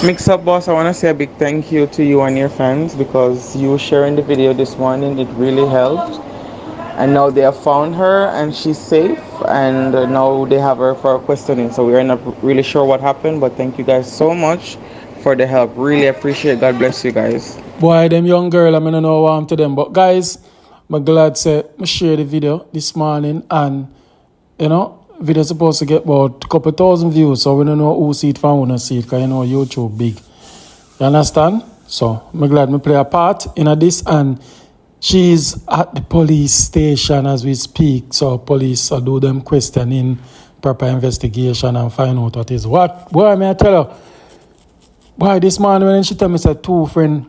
Mix Up Boss, I want to say a big thank you to you and your fans because you sharing the video this morning, it really helped. And now they have found her and she's safe, and now they have her for questioning. So we're not really sure what happened, but thank you guys so much for the help. Really appreciate it. God bless you guys. Boy, them young girl, I mean, I know what I'm to them. But guys, I'm glad I share the video this morning, and video supposed to get about a couple thousand views, so we don't know who see it from who not see it, because YouTube big. You understand? So I'm glad me play a part in this, and she's at the police station as we speak. So police will do them questioning, proper investigation, and find out what is what. Boy, may I tell her? Boy, this morning when she tell me say two friends,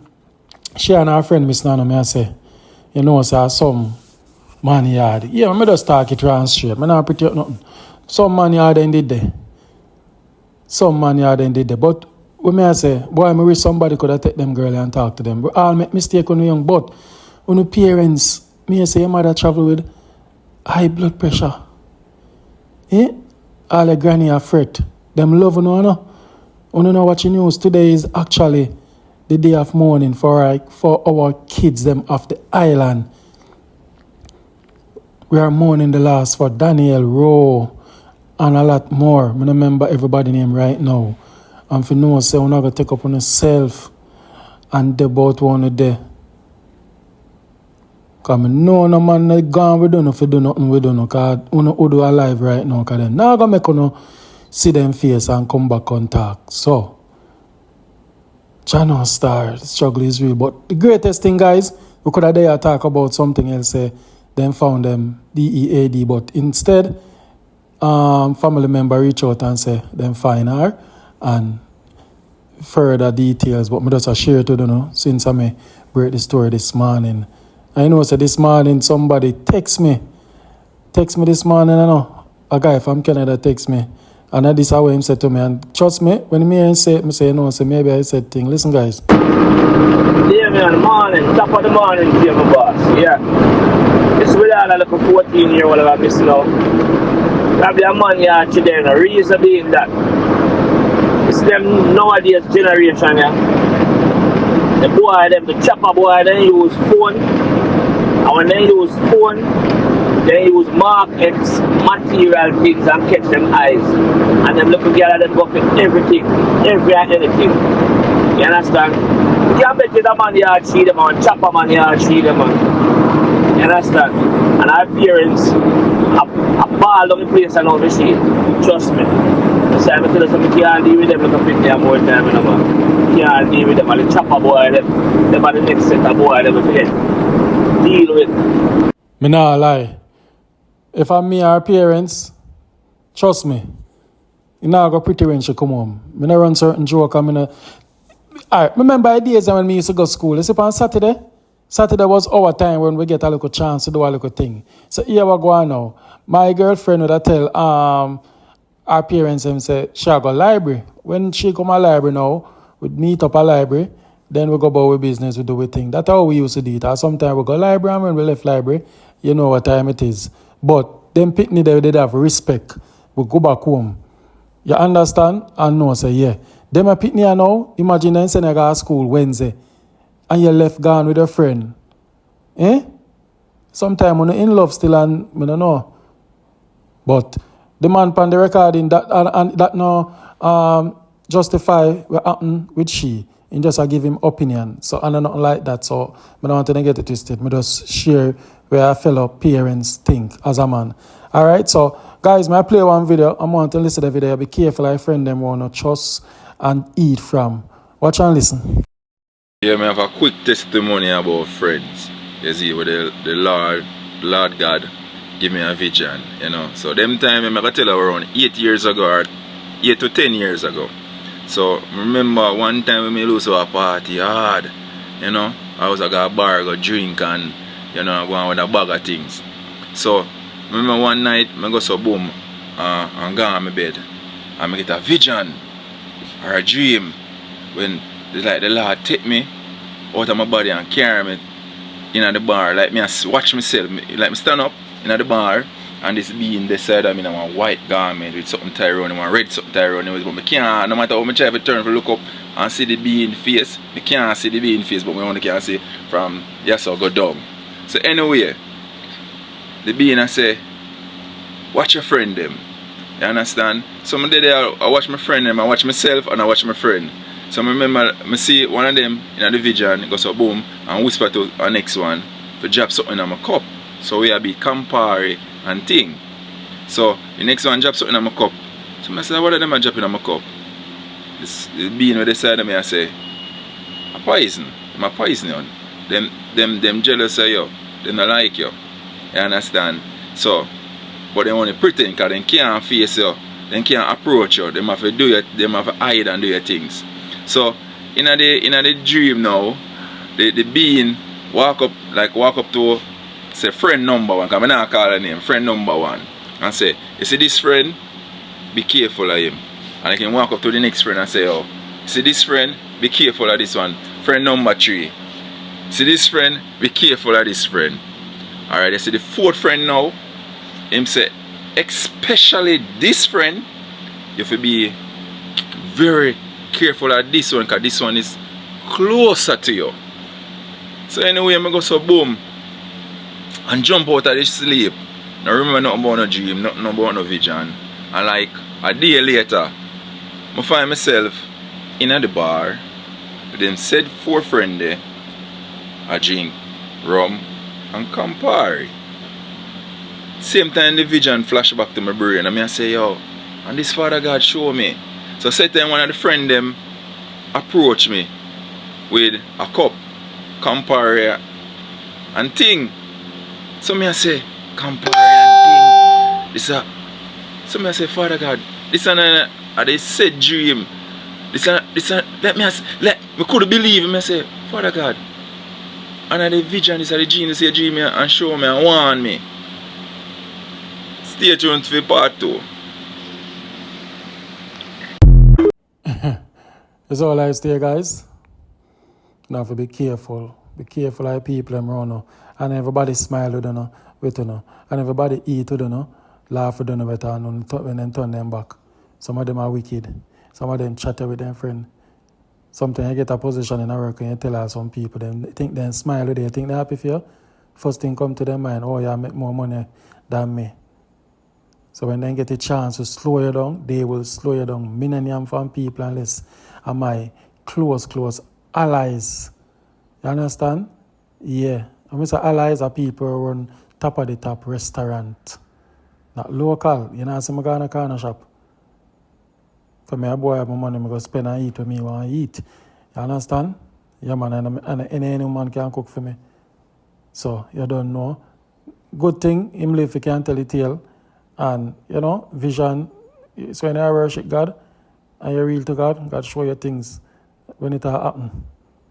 she and her friend Miss Nana, me I say, say some man yard. Yeah, I just talk it round straight. I not pretty up nothing. Some man yard then did there. Some man yard then did there. But when I say, boy, I wish somebody could have take them girl and talk to them. We all make mistake when we young, but when the parents, me say your mother travel with high blood pressure. All the granny are fret. Them love no. You know watching news today is actually the day of mourning for our kids them off the island. We are mourning the loss for Daniel Rowe and a lot more. I don't remember everybody's name right now. And if you know, say we're not going to take up on yourself and they both one of them. Because I know no man not gone, we don't know if you do nothing, we don't know. Because we don't do alive right now. Because they're not going to make you see them face and come back on talk. So, Channel Star, the struggle is real. But the greatest thing, guys, we could have there talk about something else, then found them DEAD, but instead, family member reach out and say, them find her, and further details, but I just share to you since I may break the story this morning. I know, so this morning somebody text me this morning, a guy from Canada text me, and this is how him said to me, and trust me, when me say it, say no, so maybe I said thing. Listen, guys. Yeah, man, morning, top of the morning, my boss, yeah. This is without a little 14-year-old I'm missing out. Probably a man here today, the reason being that it's them nowadays generation, yeah. The boy, the chopper boy, they use phone. And when they use phone, they use markets, material things and catch them eyes. And them looking at them go for everything, anything. You understand? You can't bet the man here cheat them on, chopper man here cheat them on. You understand? And our parents a ball on the place and all the shit. Trust me. So I tell you something, you can't deal with them like a bit there more time, you can't deal with them. And the chopper boy, them are the next set of boy them will get. Deal with. Me nah lie. If I'm me our parents, trust me, you not go pretty when she come home. Me not run certain joke. Alright, remember the days when me used to go to school. You see on Saturday? Saturday was our time when we get a little chance to do a little thing. So here we go on now. My girlfriend would tell our parents and say she go library. When she come to library now, we meet up a library, then we go about our business, we do we thing. That's how we used to do it. Sometimes we go library, and when we left library, you know what time it is. But them pitney they have respect. We go back home. You understand? And no say yeah. Them a pitney now, imagine them send you to school Wednesday and you left gone with a friend. Sometimes when you're in love still and I don't know. But the man on the recording that no justify what happened with she. And just give him opinion. So I don't know like that. So I don't want to get it twisted. I just share where our fellow parents think as a man. Alright, so guys, I play one video. I want to listen to the video. Be careful, I friend them want to trust and eat from. Watch and listen. Yeah, I have a quick testimony about friends. You see, where the Lord God give me a vision, So them time I'm gonna tell you around 8 years ago or 8 to 10 years ago. So remember one time when I lose to a party hard, I was like a bar, go drink and go on with a bag of things. So remember one night I go so boom and go on my bed and I get a vision or a dream when the Lord take me out of my body and carry me in the bar, like me watch myself, like me stand up in the bar And this being decided I'm in a white garment with something tie around him, and red something tie around him. But I can't, no matter how much I try to turn to look up and see the being face, I can't see the being face, but I only can see from yes or go down. So anyway, the being I say, watch your friend them. You understand? So I did I watch my friend them, I watch myself and I watch my friend. So I remember I see one of them in the vision, it goes so boom and whisper to our next one to drop something in my cup. So we be Campari and thing. So the next one drop something in my cup. So I say, what are them I drop in my cup? This being with the side of me I say, a poison. I'm a poison on. Them jealous of you. They don't like you. You understand? So but they only pretend because they can't face you. They can't approach you. They have to do it, they have to hide and do your things. So in the dream now, the being walk up to say friend number one, because I not call her name, friend number one, and say, you see this friend, be careful of him. And I can walk up to the next friend and say, oh, you see this friend, be careful of this one. Friend number 3. See this friend, be careful of this friend. Alright, you see the 4th friend now, him say, especially this friend, you have to be very careful of this one, because this one is closer to you. So anyway, I go so boom and jump out of the sleep. Now remember nothing about no dream, nothing about no vision. And like a day later, I find myself in the bar with them said 4 friends there. I drink rum and Campari. Same time the vision flash back to my brain. I say, yo, and this Father God show me. So say time one of the friend them approach me with a cup, Campari and thing. So me I say, Campari and thing. This a so me I say, Father God, this an they said dream. This let me could believe me. I say, Father God, and the vision is the genius say dream and show me and warn me. Stay tuned for part 2. That's all I say, guys. Now have to be careful. Be careful of people around you. And everybody smile with you. And everybody eat with you. Laugh with you when they turn them back. Some of them are wicked. Some of them chatter with their friend. Sometimes you get a position in a work and you tell some people, they think they smile with you, think they're happy for you. First thing come to their mind, oh yeah, I make more money than me. So when they get a chance to slow you down, they will slow you down. Me and am from people unless am my close allies. You understand? Yeah. And we say allies are people who run top of the top restaurant. Not local. You know, I'm going to a corner shop. For me, a boy have my money, I go spend and eat what me want to eat. You understand? Yeah, man, and any man can cook for me. So, you don't know. Good thing, him live, he can tell the tale. And, you know, vision, so when you worship God, and you're real to God, God show you things when it happen.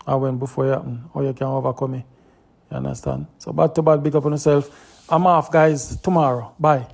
And when before it happen, how you can overcome it. You understand? So, bad to bad, big up on yourself. I'm off, guys, tomorrow. Bye.